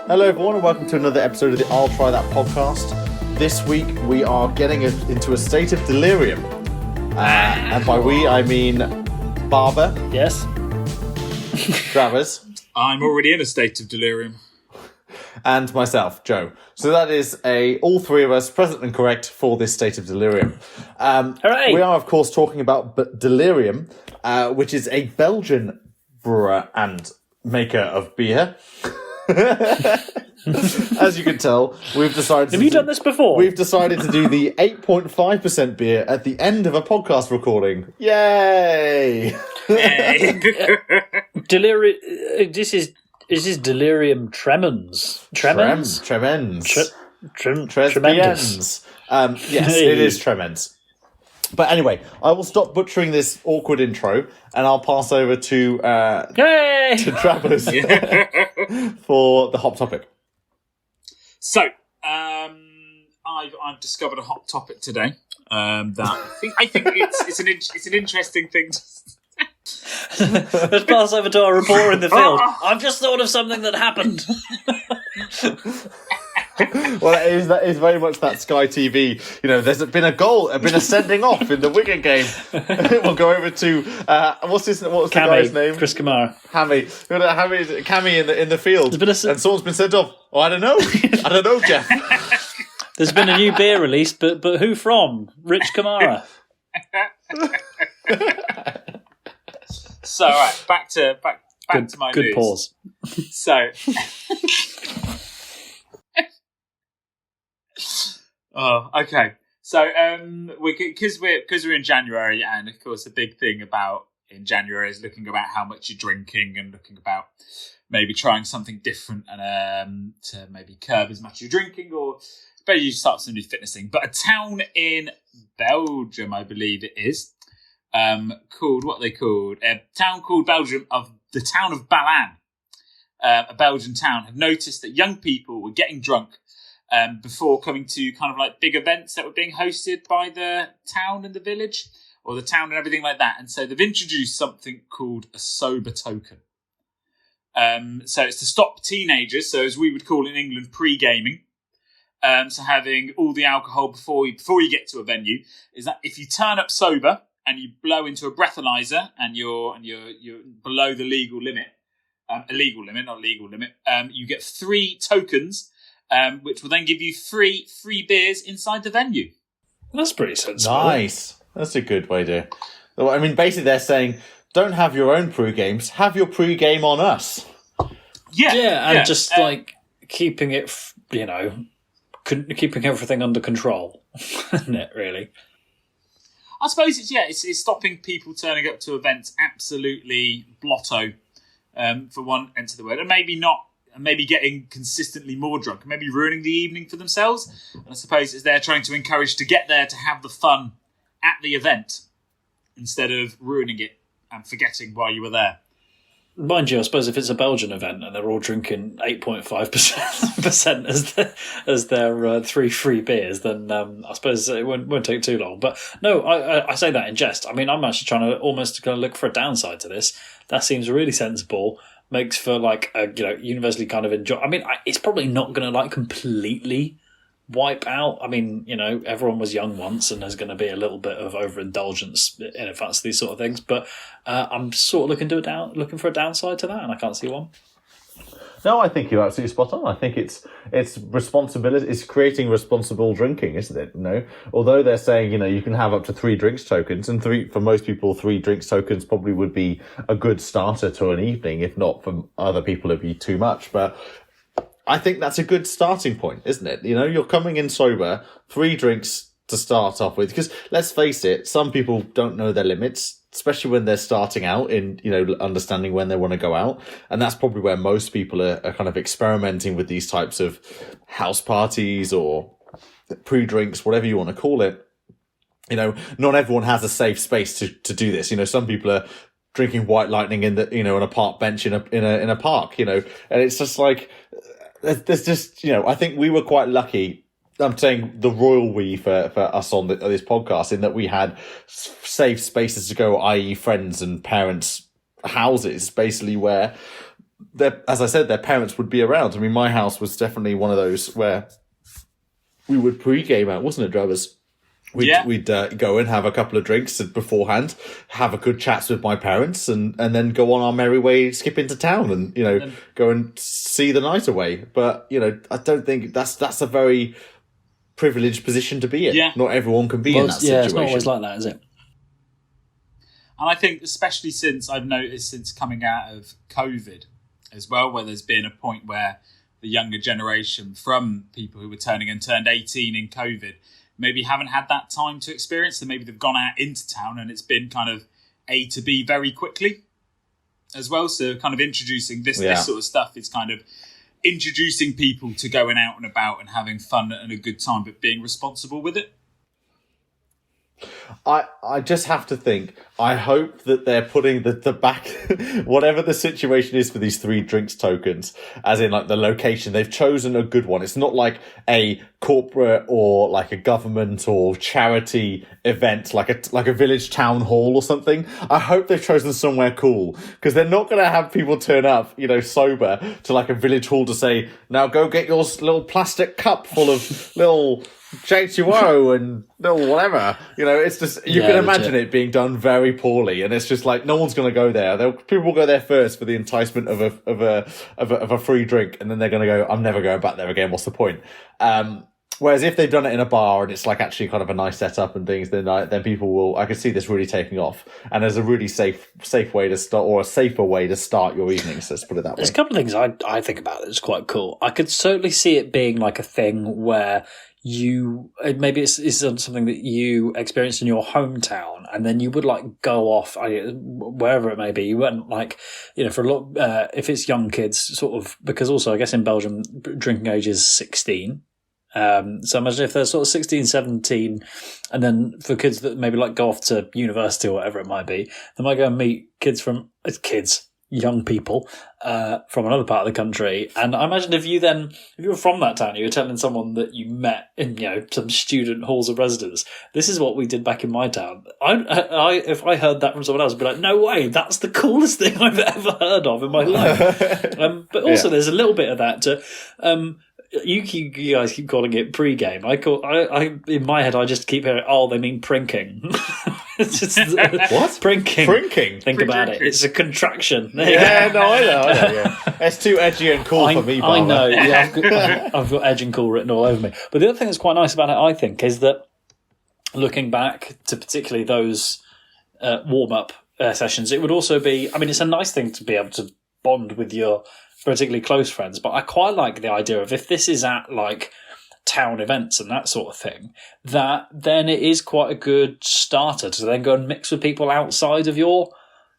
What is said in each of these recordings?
Hello everyone and welcome to another episode of the I'll Try That podcast. This week we are getting into a state of delirium. And by we I mean Barber. Yes. Travers. I'm already in a state of delirium. And myself, Joe. So that is all three of us present and correct for this state of delirium. Hooray! We are of course talking about Delirium, which is a Belgian brewer and maker of beer. As you can tell, we've decided. Have you done this before? We've decided to do the 8.5% beer at the end of a podcast recording. Yay! This is Delirium Tremens. Tremens. Tremens. Tremendous. Yes, it is Tremens. But anyway, I will stop butchering this awkward intro, and I'll pass over to Travers for the hot topic. So, I've discovered a hot topic today. That I think it's an interesting thing. Let's pass over to our reporter in the field. I've just thought of something that happened. Well, that is very much that Sky TV. You know, there's been a goal, been a sending off in the Wigan game. We'll go over to what's the guy's name? Chris Kamara. Cammy in the field, and someone's been sent off. Oh, I don't know, Jeff. There's been a new beer released, but who from? Rich Kamara. So, right, back to my good news. Pause. So. Oh, okay. So, because we're in January, and of course, the big thing in January is looking about how much you're drinking and looking about maybe trying something different and to maybe curb as much you're drinking, or maybe you start some new fitness thing. But a town in Belgium, I believe it is, called a town called Belgium of the town of Balan, a Belgian town, have noticed that young people were getting drunk. Before coming to kind of like big events that were being hosted by the town and the village, or the town and everything like that. And so they've introduced something called a sober token. So it's to stop teenagers, so as we would call in England, pre-gaming. So having all the alcohol before you get to a venue, is that if you turn up sober and you blow into a breathalyzer and you're below the legal limit, illegal limit, not legal limit, you get 3 tokens. Which will then give you free beers inside the venue. That's pretty sensible. Nice. That's a good way to. I mean, basically, they're saying, don't have your own pre-games, have your pre-game on us. Yeah, just like keeping it, keeping everything under control, isn't it? Really. I suppose it's stopping people turning up to events absolutely blotto, for one end of the word, and maybe getting consistently more drunk, and maybe ruining the evening for themselves. And I suppose it's they're trying to encourage to get there to have the fun at the event instead of ruining it and forgetting why you were there. Mind you, I suppose if it's a Belgian event and they're all drinking 8.5% as their 3 free beers, then I suppose it won't take too long. But no, I say that in jest. I mean, I'm actually trying to almost look for a downside to this. That seems really sensible. Makes for like a universally kind of enjoy. I mean, it's probably not going to like completely wipe out. I mean, everyone was young once, and there's going to be a little bit of overindulgence in advance to these sort of things. But I'm sort of looking for a downside to that, and I can't see one. No, I think you're absolutely spot on. I think it's responsibility. It's creating responsible drinking, isn't it? Although they're saying you can have up to 3 drinks tokens, and for most people 3 drinks tokens probably would be a good starter to an evening. If not, for other people it'd be too much. But I think that's a good starting point, isn't it? You're coming in sober, 3 drinks to start off with, because let's face it, some people don't know their limits, especially when they're starting out in, understanding when they want to go out. And that's probably where most people are kind of experimenting with these types of house parties or pre-drinks, whatever you want to call it. Not everyone has a safe space to do this. Some people are drinking White Lightning in a park bench in a park, and it's just like, there's just, I think we were quite lucky. I'm saying the royal we for us on this podcast, in that we had safe spaces to go, i.e. friends and parents' houses, basically, where as I said, their parents would be around. I mean, my house was definitely one of those where we would pre-game out, wasn't it, Drovers? We'd go and have a couple of drinks beforehand, have a good chats with my parents, and then go on our merry way, skip into town, and go and see the night away. But I don't think that's a very privileged position to be in. Yeah. Not everyone can be in that situation. Yeah, it's not always like that, is it? And I think, especially since I've noticed since coming out of COVID as well, where there's been a point where the younger generation, from people who were turned 18 in COVID, maybe haven't had that time to experience, and maybe they've gone out into town and it's been kind of A to B very quickly as well. So kind of introducing this sort of stuff is kind of introducing people to going out and about and having fun and a good time, but being responsible with it. I just have to think, I hope that they're putting the back, whatever the situation is for these 3 drinks tokens, as in like the location, they've chosen a good one. It's not like a corporate or like a government or charity event, like a village town hall or something. I hope they've chosen somewhere cool, because they're not going to have people turn up, sober to like a village hall to say, now go get your little plastic cup full of little J2O and no whatever. It's just, you can imagine it being done very poorly, and it's just like no one's going to go there. People will go there first for the enticement of a free drink, and then they're going to go, I'm never going back there again. What's the point? Whereas if they've done it in a bar and it's like actually kind of a nice setup and things, then people will. I could see this really taking off, and there's a really safe way to start, or a safer way to start your evenings. Let's put it that way. There's a couple of things I think about that's quite cool. I could certainly see it being like a thing where maybe it's something that you experienced in your hometown, and then you would like go off wherever it may be. You wouldn't like, for a lot, if it's young kids, sort of, because also I guess in Belgium drinking age is 16. So imagine if they're sort of 16, 17, and then for kids that maybe like go off to university or whatever it might be, they might go and meet young people from another part of the country. And I imagine if you were from that town, you were telling someone that you met in some student halls of residence, this is what we did back in my town. If I heard that from someone else, I'd be like, no way, that's the coolest thing I've ever heard of in my life. But also there's a little bit of that to you guys keep calling it pre-game. I in my head I just keep hearing, they mean prinking. It's just, what? Prinking. Think about it. It's a contraction. Yeah, no, I know. Yeah. It's too edgy and cool for me, Barbara. I know. Yeah, I've got edge and cool written all over me. But the other thing that's quite nice about it, I think, is that looking back to particularly those warm-up sessions, it would also be. I mean, it's a nice thing to be able to bond with your particularly close friends. But I quite like the idea of, if this is at like town events and that sort of thing, that then it is quite a good starter to then go and mix with people outside of your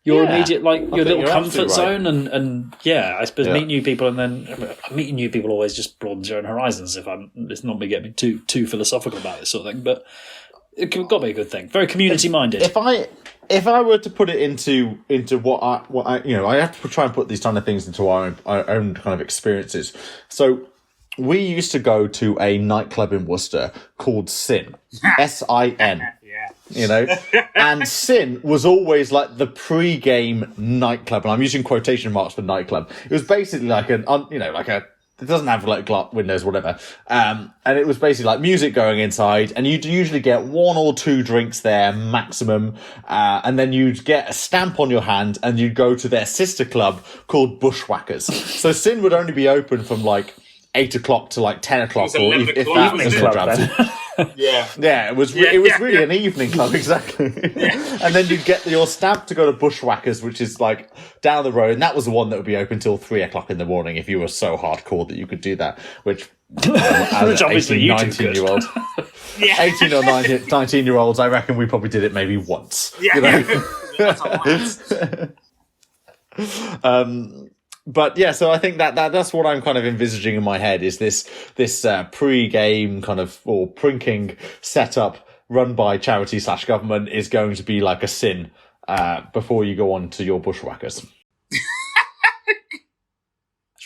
immediate, like your little comfort zone, and I suppose meet new people, and then meeting new people always just broadens your own horizons. It's not me getting too philosophical about this sort of thing, but it's got to be a good thing. Very community minded. If I were to put it into what I I have to try and put these kind of things into our own kind of experiences. So we used to go to a nightclub in Worcester called Sin, SIN. And Sin was always like the pre-game nightclub, and I'm using quotation marks for nightclub. It was basically like it doesn't have like glass windows, whatever. And it was basically like music going inside, and you'd usually get 1 or 2 drinks there maximum. And then you'd get a stamp on your hand, and you'd go to their sister club called Bushwhackers. So Sin would only be open from like 8 o'clock to like 10 o'clock, or if that was it was really an evening club, exactly. And then you'd get your stamp to go to Bushwhackers, which is like down the road, and that was the one that would be open till 3 o'clock in the morning if you were so hardcore that you could do that, which as obviously 18, 19-year-olds 18 or 19-year-olds, I reckon we probably did it maybe once. But yeah, so I think that's what I'm kind of envisaging in my head, is this pre-game kind of, or prinking setup run by charity / government is going to be like a Sin before you go on to your Bushwhackers.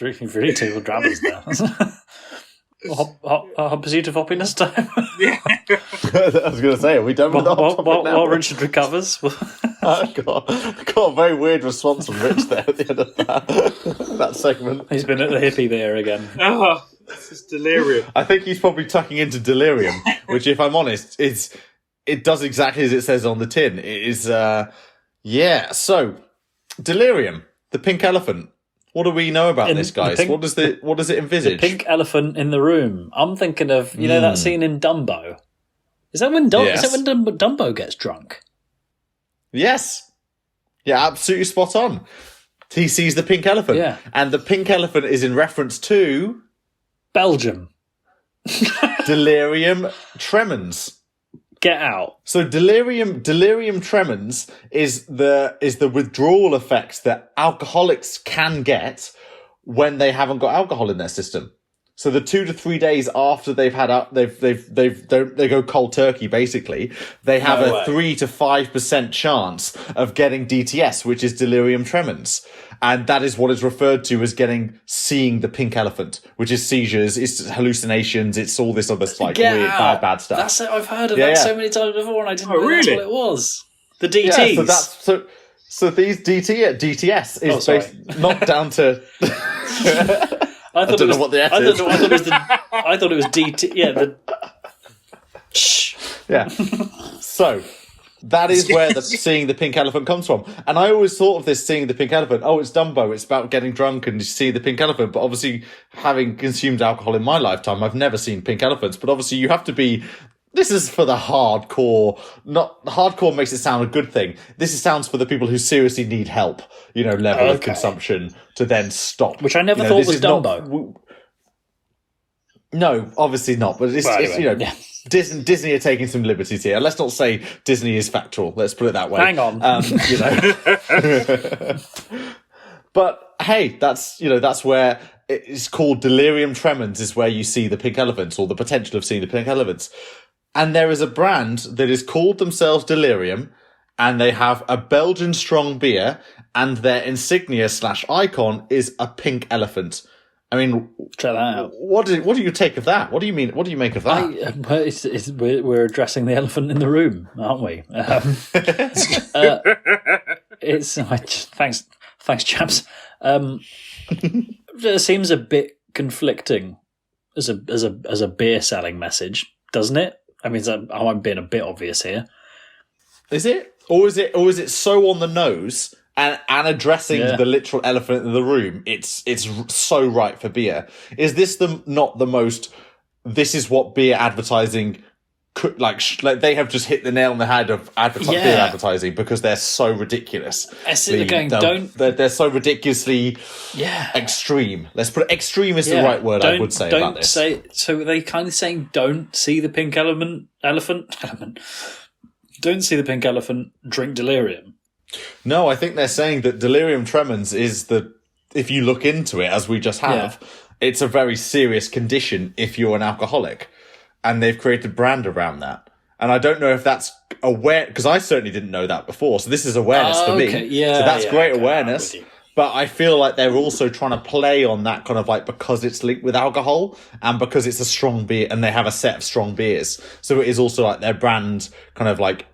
It's really table dramas there. Pursuit of happiness time. I was going to say, are we done with the hot topic now? While Richard recovers. got a very weird response from Rich there at the end of that segment. He's been at the hippie beer again. Oh, this is delirium. I think he's probably tucking into delirium, which, if I'm honest, it does exactly as it says on the tin. It is, So, delirium, the pink elephant. What do we know about this, guys? What does it envisage? The pink elephant in the room. I'm thinking of that scene in Dumbo. Is that when Dumbo gets drunk? Yes. Yeah, absolutely spot on. He sees the pink elephant. Yeah. And the pink elephant is in reference to Belgium. Delirium Tremens. Get out. So delirium tremens is the withdrawal effects that alcoholics can get when they haven't got alcohol in their system. So the 2 to 3 days after they've had they go cold turkey. Basically, they have a 3 to 5% chance of getting DTS, which is delirium tremens, and that is what is referred to as seeing the pink elephant, which is seizures, it's hallucinations, it's all this other weird bad stuff. That's it. I've heard of that so many times before, and I didn't know that's what it was. The DTs. Yeah, so these DTS is based not down to. I don't know what the F is. I thought it was DT. Yeah, the. Yeah. So that is where the seeing the pink elephant comes from. And I always thought of this seeing the pink elephant. Oh, it's Dumbo. It's about getting drunk and you see the pink elephant. But obviously, having consumed alcohol in my lifetime, I've never seen pink elephants. But obviously, you have to be. This is for the hardcore. Not hardcore makes it sound a good thing. Sounds for the people who seriously need help. Level of consumption to then stop. Which I never thought was Dumbo. No, obviously not. But Disney are taking some liberties here. Let's not say Disney is factual. Let's put it that way. Hang on. But hey, that's where it's called delirium tremens. Is where you see the pink elephants or the potential of seeing the pink elephants. And there is a brand that is called themselves Delirium, and they have a Belgian strong beer, and their insignia / icon is a pink elephant. I mean, check that out. What do you take of that? What do you mean? What do you make of that? We're addressing the elephant in the room, aren't we? Thanks, chaps. It seems a bit conflicting as a beer selling message, doesn't it? I mean, I'm being a bit obvious here. Is it, or is it so on the nose and addressing the literal elephant in the room? It's so right for beer. Is this not the most? This is what beer advertising could like they have just hit the nail on the head of beer advertising because they're so ridiculous. They're so ridiculously extreme. Let's put extreme is the right word. I would say about this. So they kind of saying don't see the pink elephant. Don't see the pink elephant. Drink delirium. No, I think they're saying that delirium tremens is if you look into it as we just have, it's a very serious condition if you're an alcoholic. And they've created a brand around that. And I don't know if that's aware, because I certainly didn't know that before. So this is awareness for me. Yeah, so that's great awareness. But I feel like they're also trying to play on that kind of like, because it's linked with alcohol and because it's a strong beer and they have a set of strong beers. So it is also like their brand kind of like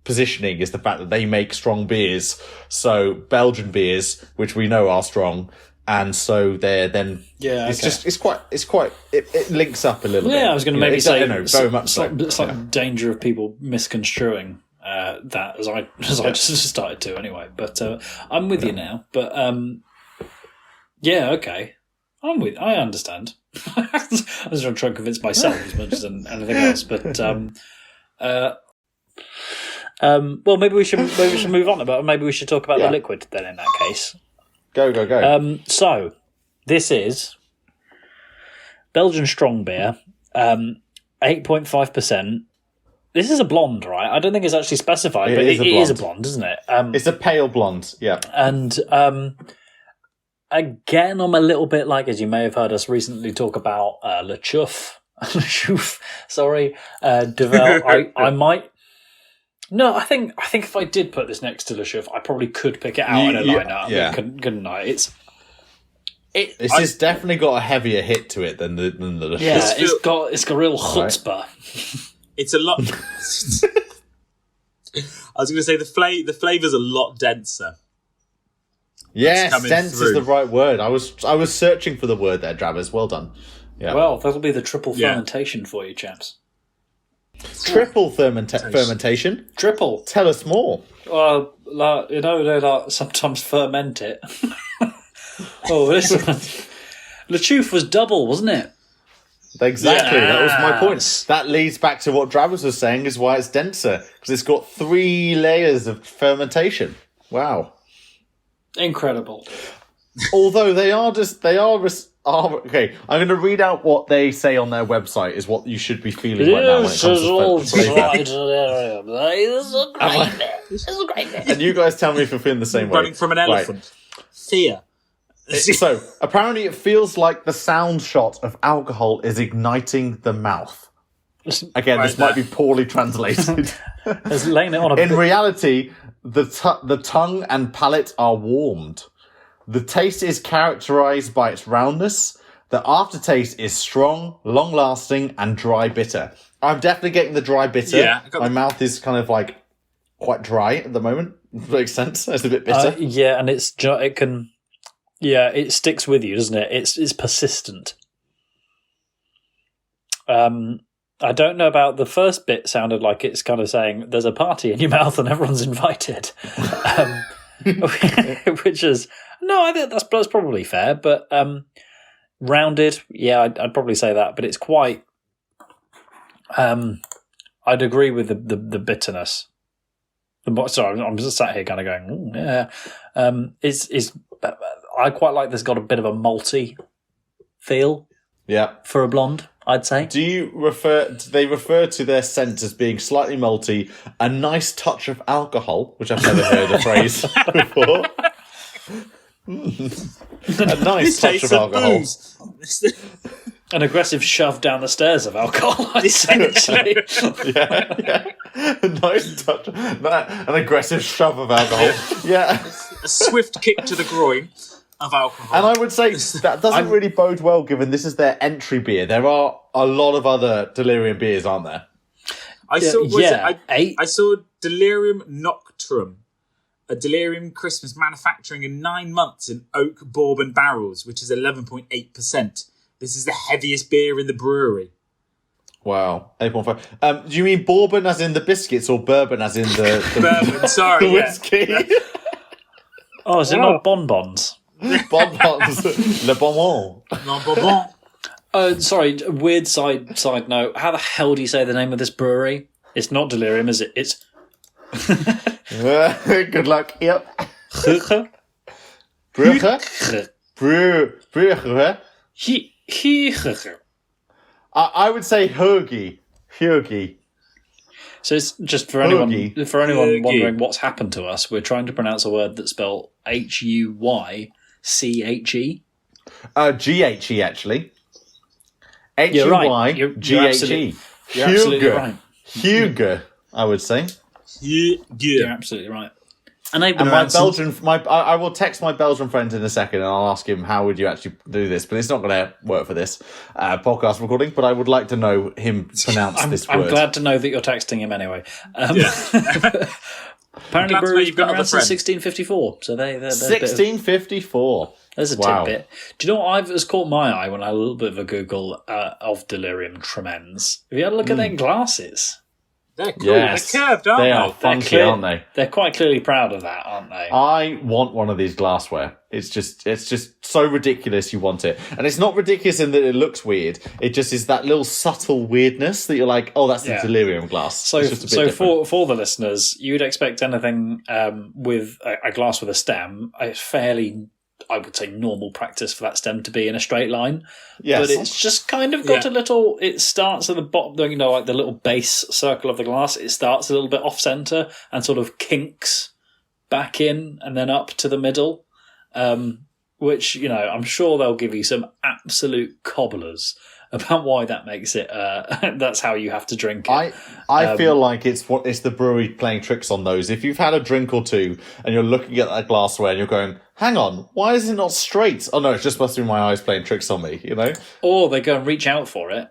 positioning is the fact that they make strong beers. So Belgian beers, which we know are strong. And so they're then it links up a little bit. Yeah, I was going to maybe say very much so. It's like danger of people misconstruing that as I just started to anyway. But I'm with you now. But okay, I understand. I was trying to convince myself as much as anything else. But well, maybe we should move on. But maybe we should talk about the liquid then. In that case. Go. So, this is Belgian strong beer, 8.5%. This is a blonde, right? I don't think it's actually specified, but it is a blonde, isn't it? It's a pale blonde, yeah. And again, I'm a little bit like, as you may have heard us recently talk about Le Chouf, sorry, Duvel. I might. No, I think if I did put this next to Le Chouf, I probably could pick it out in a lineup. Yeah. Couldn't I? It's definitely got a heavier hit to it than the Le Chouf. Yeah, it's got real chutzpah. It's a lot. I was going to say the flavour's a lot denser. Yes, dense is the right word. I was searching for the word there, Drabbers. Well done. Yeah. Well, that'll be the triple fermentation for you, chaps. Triple fermentation? Triple. Tell us more. Well, they sometimes ferment it. This one. Le Chouffe was double, wasn't it? Exactly, that was my point. That leads back to what Drabbers was saying, is why it's denser, because it's got 3 layers of fermentation. Wow. Incredible. Although they are okay, I'm going to read out what they say on their website is what you should be feeling right now when it comes to flavour. And you guys tell me if you're feeling the same way. Running from an elephant. Right. Fear. So, apparently it feels like the sound shot of alcohol is igniting the mouth. Again, this might be poorly translated. Laying it on In reality, the tongue and palate are warmed. The taste is characterized by its roundness. The aftertaste is strong, long-lasting, and dry bitter. I'm definitely getting the dry bitter. Yeah, my mouth is kind of like quite dry at the moment. Makes sense. It's a bit bitter. And it sticks with you, doesn't it? It's persistent. I don't know about the first bit. Sounded like it's kind of saying there's a party in your mouth and everyone's invited, which is I think that's probably fair. But rounded, I'd probably say that. But it's quite. I'd agree with the bitterness. Sorry, I'm just sat here kind of going, It's I quite like this. Got a bit of a malty feel. Yeah, for a blonde, I'd say. Do they refer to their scent as being slightly malty, a nice touch of alcohol, which I've never heard the phrase before. A nice touch of alcohol. An aggressive shove down the stairs of alcohol, essentially. yeah. A nice touch. An aggressive shove of alcohol. Yeah. A swift kick to the groin of alcohol. And I would say that doesn't really bode well, given this is their entry beer. There are a lot of other Delirium beers, aren't there? I saw Delirium Noctrum, a Delirium Christmas manufacturing in 9 months in oak bourbon barrels, which is 11.8%. This is the heaviest beer in the brewery. Wow, 8.5. Do you mean bourbon as in the biscuits or bourbon as in the bourbon? Sorry, the whiskey. Oh, is it not bonbons? Bonbons, le bonbon. Le bonbon. Sorry, weird side note. How the hell do you say the name of this brewery? It's not Delirium, is it? It's. Good luck. Yep. Huyghe. Huyghe. I would say Huyghe. So it's just for anyone wondering what's happened to us. We're trying to pronounce a word that's spelled Huyche. GHE, actually. Huyge. You're absolutely right. Huyghe, I would say. You're absolutely right. And I will text my Belgian friend in a second, and I'll ask him how would you actually do this. But it's not going to work for this podcast recording. But I would like to know him pronounce this word. I'm glad to know that you're texting him anyway. Apparently, brewery's been around since 1654. So they're 1654. There's a tidbit. Do you know what has caught my eye when I had a little bit of a Google of Delirium Tremens? Have you had a look at their glasses? They're cool. Yes. They're curved, aren't they? They are funky, aren't they? They're quite clearly proud of that, aren't they? I want one of these glassware. It's just so ridiculous you want it. And it's not ridiculous in that it looks weird. It just is that little subtle weirdness that you're like, oh, that's the Delirium glass. So for the listeners, you would expect anything with a glass with a stem, it's fairly, I would say, normal practice for that stem to be in a straight line. Yes. But it's just kind of got a little, it starts at the bottom, like the little base circle of the glass, it starts a little bit off centre and sort of kinks back in and then up to the middle, which, I'm sure they'll give you some absolute cobblers about why that makes it, that's how you have to drink it. I feel like it's the brewery playing tricks on those. If you've had a drink or two and you're looking at that glassware and you're going, hang on, why is it not straight? Oh no, it's just must be my eyes playing tricks on me, Or they go and reach out for it,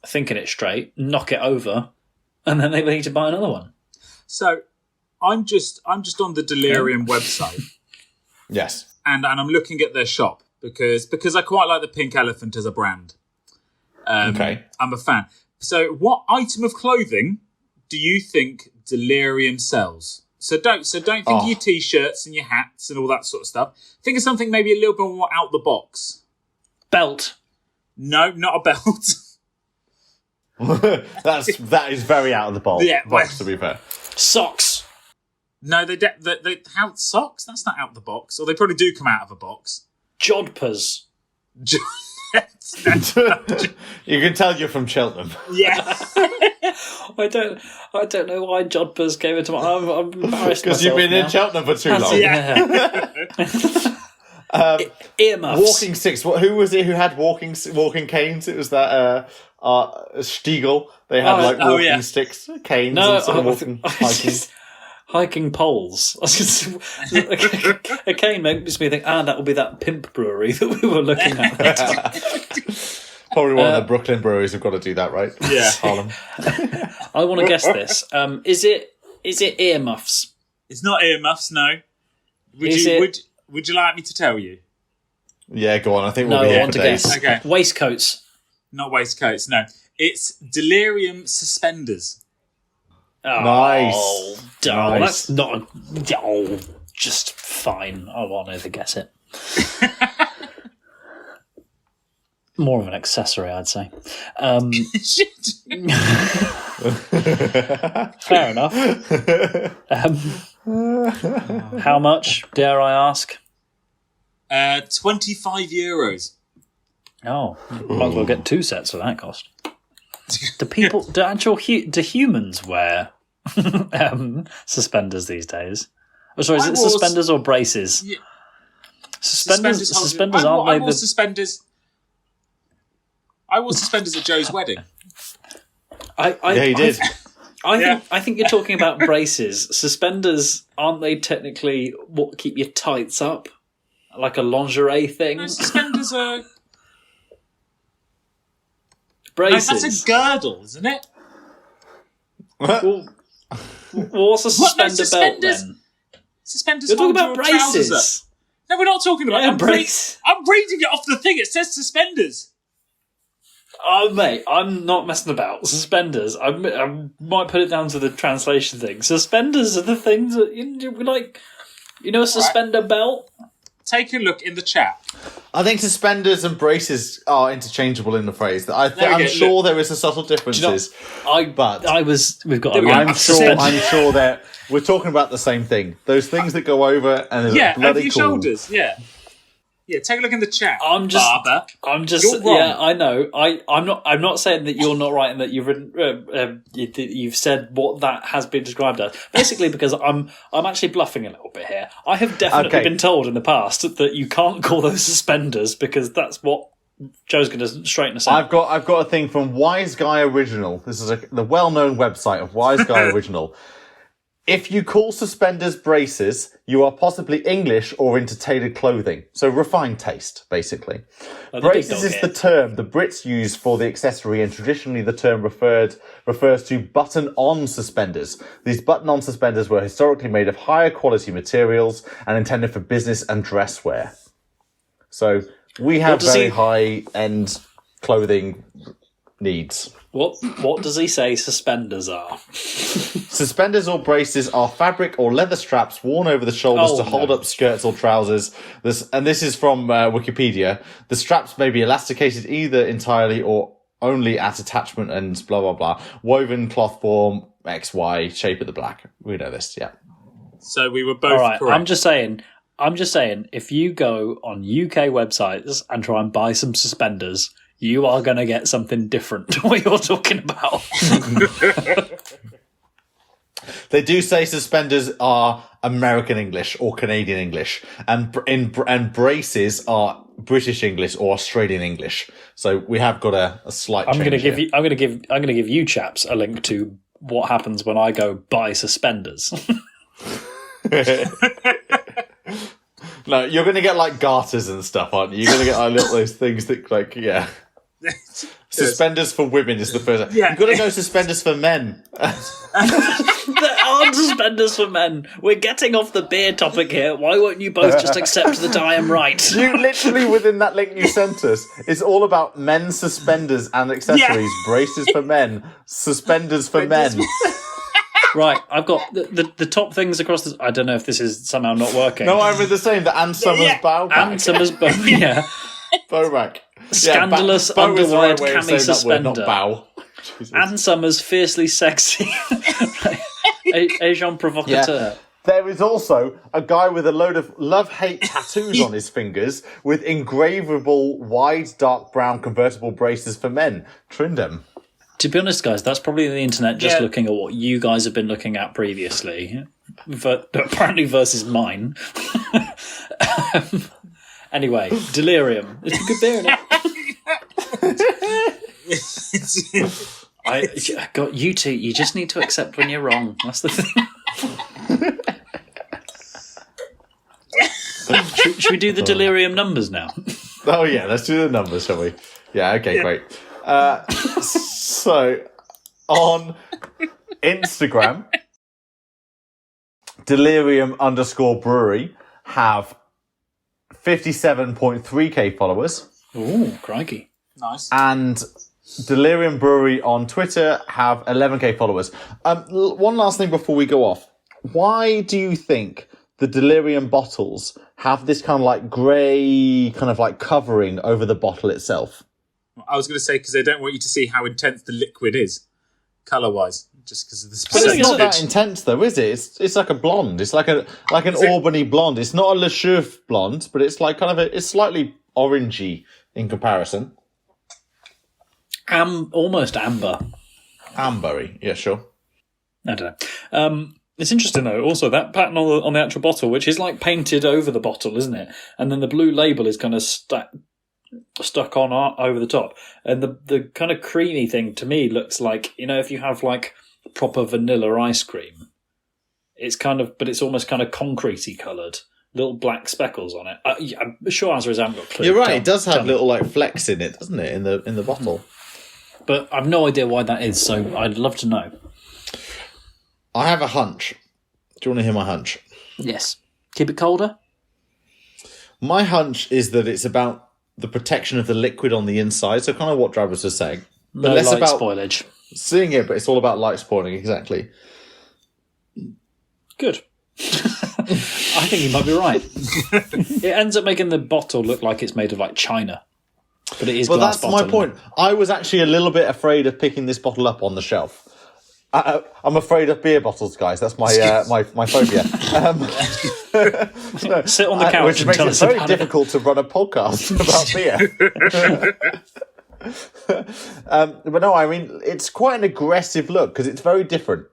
thinking it's straight, knock it over, and then they need to buy another one. So, I'm just on the Delirium website, Yes. and I'm looking at their shop because I quite like the Pink Elephant as a brand. Okay. I'm a fan. So, what item of clothing do you think Delirium sells? So don't think of your t-shirts and your hats and all that sort of stuff. Think of something maybe a little bit more out the box. Belt. No, not a belt. that is very out of the box. Yeah, box, to be fair. Socks. No, they how socks? That's not out the box. Or they probably do come out of a box. Jodhpurs. You can tell you're from Cheltenham. Yeah. I don't know why Jodhpurs came into my. I'm embarrassed Because you've been now. in Cheltenham for too long. Yeah. Earmuffs. Walking sticks. Who was it who had walking canes? It was that Stiegel. They had walking sticks, canes, and sort of walking hiking. Hiking poles. A cane makes me think, that will be that pimp brewery that we were looking at. Probably one of the Brooklyn breweries have got to do that, right? Yeah. Harlem. I want to guess this. Is it earmuffs? It's not earmuffs, no. Would you like me to tell you? Yeah, go on. I think we'll No, be I here want for to days. guess. Okay. Waistcoats. Not waistcoats, no. It's Delirium suspenders. Oh, Nice. That's not. Just fine. I wanted to guess it. More of an accessory, I'd say. Fair enough. How much, dare I ask? €25. Oh, might as well get 2 sets for that cost. Do humans wear suspenders these days? Oh, sorry, is it suspenders or braces? Yeah. Suspenders I aren't wore suspenders. I wore suspenders at Joe's wedding. Yeah, he did. I think you're talking about braces. Suspenders, aren't they technically what keep your tights up? Like a lingerie thing? No, suspenders are... Braces. No, that's a girdle, isn't it? Well, what's a suspender belt then? Suspenders You're talking hold about your trousers braces. up. No, we're not talking about Yeah, I'm brace. I'm reading it off the thing. It says suspenders. Oh, mate, I'm not messing about. Suspenders. I might put it down to the translation thing. Suspenders are the things that a suspender belt. Take a look in the chat. I think suspenders and braces are interchangeable in the phrase. I'm sure there is a subtle differences. We've got. I'm sure that we're talking about the same thing. Those things that go over and are bloody over your cool. shoulders. Yeah. Yeah, take a look in the chat. Barber. You're wrong. Yeah, I know. I'm not saying that you're not right and that you've said what that has been described as. Basically, because I'm actually bluffing a little bit here. I have definitely been told in the past that you can't call those suspenders because that's what Joe's going to straighten us out. I've got a thing from Wise Guy Original. This is the well-known website of Wise Guy Original. If you call suspenders braces, you are possibly English or into tailored clothing. So refined taste, basically. Braces is the term the Brits use for the accessory, and traditionally the term refers to button-on suspenders. These button-on suspenders were historically made of higher quality materials and intended for business and dress wear. So we have very high-end clothing needs. What does he say suspenders are? Suspenders or braces are fabric or leather straps worn over the shoulders to hold up skirts or trousers. This is from Wikipedia. The straps may be elasticated either entirely or only at attachment and blah, blah, blah. Woven cloth form, XY, shape of the black. We know this, yeah. So we were both correct. I'm just saying, if you go on UK websites and try and buy some suspenders, you are going to get something different to what you're talking about. They do say suspenders are American English or Canadian English, and braces are British English or Australian English. So we have got a slight. I'm going to give you chaps a link to what happens when I go buy suspenders. No, you're going to get like garters and stuff, aren't you? You're going to get like little those things that Suspenders for women is the first. Yeah. You've got to go suspenders for men. There are Suspenders for men. We're getting off the beer topic here. Why won't you both just accept that I am right? You literally, within that link you sent us, it's all about men's suspenders and accessories. Braces for men, suspenders for men. Right, I've got the top things across this. I don't know if this is somehow not working. No, I'm with the same. The Ann Summers bow back. Ann Summers bow, yeah. Bow back. Scandalous bow is the underwired right way of cami saying that word, not suspender. bow. Jesus. Ann Summers fiercely sexy. Agent provocateur. Yeah. There is also a guy with a load of love-hate tattoos on his fingers with engravable, wide, dark brown convertible braces for men. Trindem. To be honest, guys, that's probably the internet just looking at what you guys have been looking at previously. Apparently versus mine. Anyway, Delirium. It's a good beer, isn't it? I got you two. You just need to accept when you're wrong. That's the thing. Should we do the Delirium numbers now? Oh, yeah, let's do the numbers, shall we? Yeah, okay, great. So, on Instagram, Delirium_brewery have 57.3k followers. Ooh, crikey. Nice. And Delirium Brewery on Twitter have 11k followers. One last thing before we go off. Why do you think the Delirium bottles have this kind of like grey kind of like covering over the bottle itself? I was going to say because they don't want you to see how intense the liquid is, colour-wise, just because of the But it's not that percentage. intense, though, is it? It's like a blonde. It's like an Albany blonde. It's not a Le Chauve blonde, but it's like kind of it's slightly orangey in comparison. Almost amber. Ambery, yeah, sure. I don't know. It's interesting though. Also, that pattern on the actual bottle, which is like painted over the bottle, isn't it? And then the blue label is kind of stuck on over the top, and the kind of creamy thing to me looks like, you know, if you have like proper vanilla ice cream, it's kind of, but it's almost kind of concretey coloured, little black speckles on it. I'm sure answer is I haven't got a clue. You're right. It does have little like flecks in it, doesn't it? In the bottle. But I've no idea why that is. So I'd love to know. I have a hunch. Do you want to hear my hunch? Yes. Keep it colder. My hunch is that it's about the protection of the liquid on the inside. So kind of what Drab was just saying. But No less light about spoilage. seeing it, but it's all about light spoiling, exactly. Good. I think you might be right. It ends up making the bottle look like it's made of like china. But it is Well, glass that's bottle. my point. I was actually a little bit afraid of picking this bottle up on the shelf. I'm afraid of beer bottles, guys. That's my my phobia. Sit on the couch which and makes tell it us very about difficult to run a podcast about beer. But no, I mean, it's quite an aggressive look because it's very different.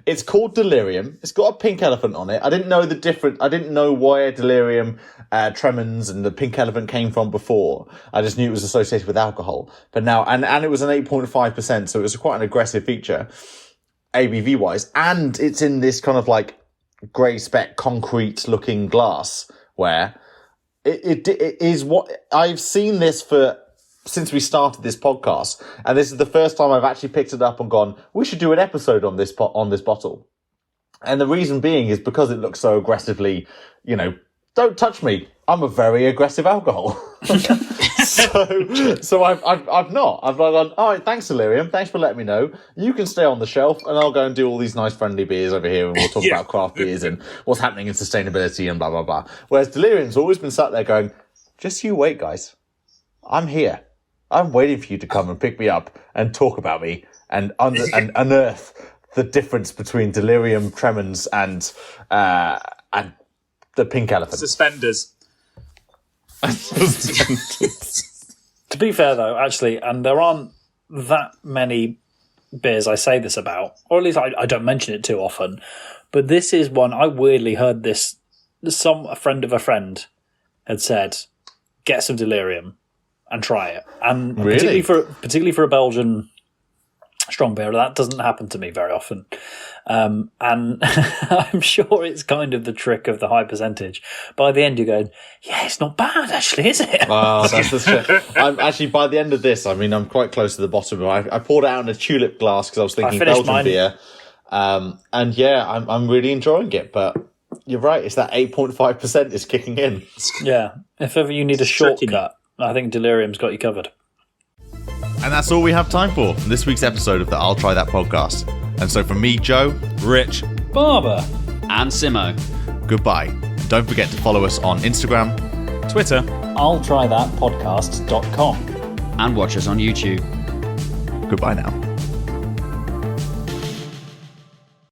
It's called Delirium. It's got a pink elephant on it. I didn't know I didn't know where Delirium Tremens and the pink elephant came from before. I just knew it was associated with alcohol. But now, and it was an 8.5%, so it was quite an aggressive feature, ABV wise. And it's in this kind of like grey speck concrete looking glass where it is what I've seen this for since we started this podcast, and this is the first time I've actually picked it up and gone, we should do an episode on this bottle. And the reason being is because it looks so aggressively, you know, don't touch me. I'm a very aggressive alcohol. so I've not. I've gone, all right, thanks, Delirium. Thanks for letting me know. You can stay on the shelf and I'll go and do all these nice friendly beers over here and we'll talk about craft beers and what's happening in sustainability and blah, blah, blah. Whereas Delirium's always been sat there going, just you wait, guys. I'm here. I'm waiting for you to come and pick me up and talk about me and unearth the difference between Delirium Tremens and the pink elephant. Suspenders. To be fair, though, actually, and there aren't that many beers I say this about, or at least I don't mention it too often, but this is one I weirdly heard this. A friend of a friend had said, get some Delirium and try it. And really? particularly for a Belgian strong beer, that doesn't happen to me very often. And I'm sure it's kind of the trick of the high percentage. By the end, you go, yeah, it's not bad, actually, is it? Oh, that's the shit. I'm actually, by the end of this, I mean, I'm quite close to the bottom. I poured it out in a tulip glass because I was thinking finished Belgian mine. beer. And yeah, I'm really enjoying it. But you're right, it's that 8.5% is kicking in. Yeah, if ever you need a shortcut, I think Delirium's got you covered. And that's all we have time for this week's episode of the I'll Try That podcast. And so from me, Joe, Rich, Barber, and Simo, goodbye. And don't forget to follow us on Instagram, Twitter, I'll try that podcast.com. and watch us on YouTube. Goodbye now.